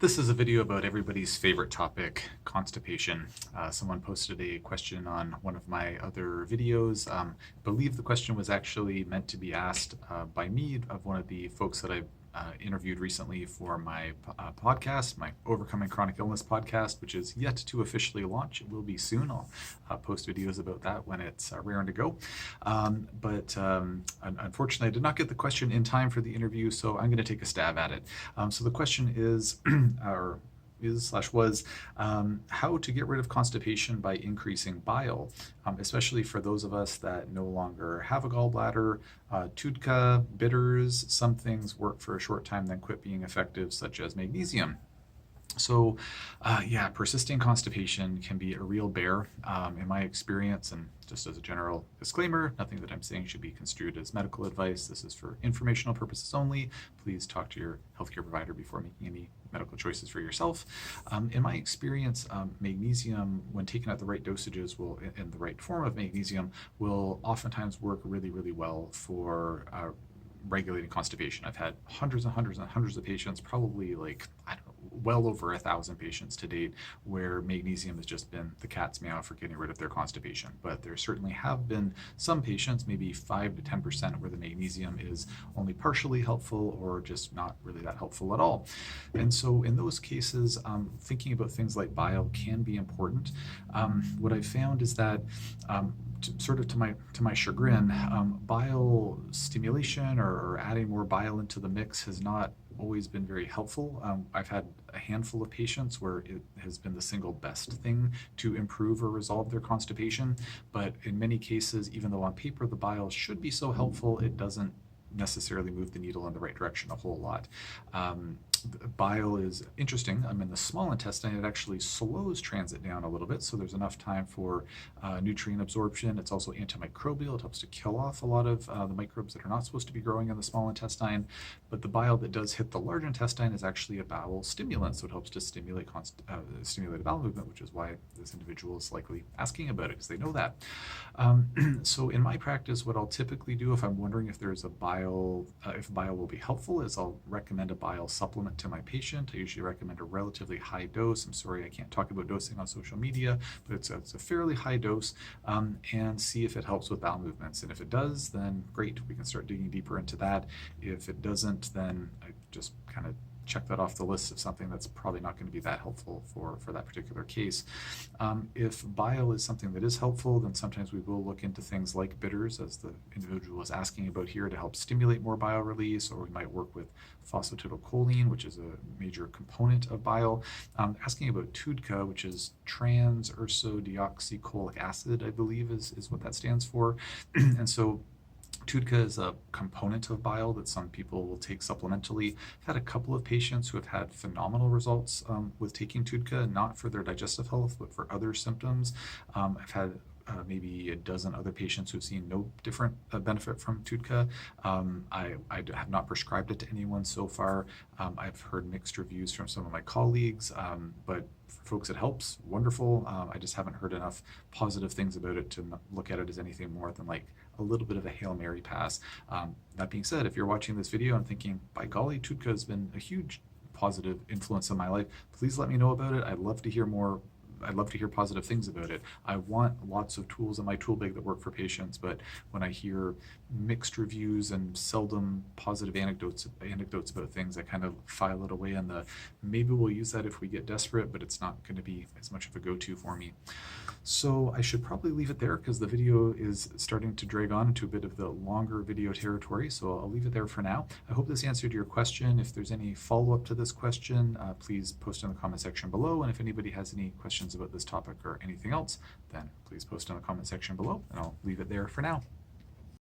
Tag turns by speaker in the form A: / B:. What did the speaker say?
A: This is a video about everybody's favorite topic, constipation. Someone posted a question on one of my other videos. I believe the question was actually meant to be asked by me, of one of the folks that I interviewed recently for my podcast, my Overcoming Chronic Illness podcast, which is yet to officially launch. It will be soon. I'll post videos about that when it's raring to go. But unfortunately, I did not get the question in time for the interview, so I'm going to take a stab at it. So the question is, or was how to get rid of constipation by increasing bile, especially for those of us that no longer have a gallbladder. Tudka, bitters, some things work for a short time then quit being effective, such as magnesium. So yeah, persisting constipation can be a real bear in my experience, and just as a general disclaimer, nothing that I'm saying should be construed as medical advice. This is for informational purposes only. Please talk to your healthcare provider before making any medical choices for yourself. In my experience, magnesium, when taken at the right dosages, will, in the right form of magnesium, will oftentimes work really, really well for regulating constipation. I've had hundreds and hundreds and hundreds of patients, probably like, I don't know, well over 1,000 patients to date, where magnesium has just been the cat's meow for getting rid of their constipation. But there certainly have been some patients, maybe 5 to 10%, where the magnesium is only partially helpful or just not really that helpful at all. And so in those cases, thinking about things like bile can be important. What I've found is that to my chagrin, bile stimulation or adding more bile into the mix has not always been very helpful. I've had a handful of patients where it has been the single best thing to improve or resolve their constipation, but in many cases, even though on paper the bile should be so helpful, it doesn't necessarily move the needle in the right direction a whole lot. Bile is interesting. In the small intestine, it actually slows transit down a little bit, so there's enough time for nutrient absorption. It's also antimicrobial. It helps to kill off a lot of the microbes that are not supposed to be growing in the small intestine. But the bile that does hit the large intestine is actually a bowel stimulant, so it helps to stimulate bowel movement, which is why this individual is likely asking about it, because they know that. So in my practice, what I'll typically do if I'm wondering if there's a bile, if bile will be helpful, is I'll recommend a bile supplement to my patient. I usually recommend a relatively high dose. I'm sorry I can't talk about dosing on social media, but it's a fairly high dose, and see if it helps with bowel movements. And if it does, then great, we can start digging deeper into that. If it doesn't, then I just kind of check that off the list of something that's probably not going to be that helpful for that particular case. If bile is something that is helpful, then sometimes we will look into things like bitters, as the individual is asking about here, to help stimulate more bile release, or we might work with phosphatidylcholine, which is a major component of bile. Asking about Tudka, which is trans-ursodeoxycholic acid, I believe is what that stands for. And so Tudka is a component of bile that some people will take supplementally. I've had a couple of patients who have had phenomenal results with taking Tudka, not for their digestive health, but for other symptoms. I've had maybe a dozen other patients who've seen no different benefit from Tudka. I have not prescribed it to anyone so far. I've heard mixed reviews from some of my colleagues, but for folks it helps, wonderful. I just haven't heard enough positive things about it to look at it as anything more than like a little bit of a Hail Mary pass. That being said, if you're watching this video and thinking, by golly, Tudka has been a huge positive influence in my life, please let me know about it. I'd love to hear more. I'd love to hear positive things about it. I want lots of tools in my tool bag that work for patients, but when I hear mixed reviews and seldom positive anecdotes about things, I kind of file it away in the maybe we'll use that if we get desperate, but it's not going to be as much of a go-to for me. So I should probably leave it there because the video is starting to drag on into a bit of the longer video territory, so I'll leave it there for now. I hope this answered your question. If there's any follow-up to this question, please post in the comment section below, and if anybody has any questions about this topic or anything else, then please post in the comment section below, and I'll leave it there for now.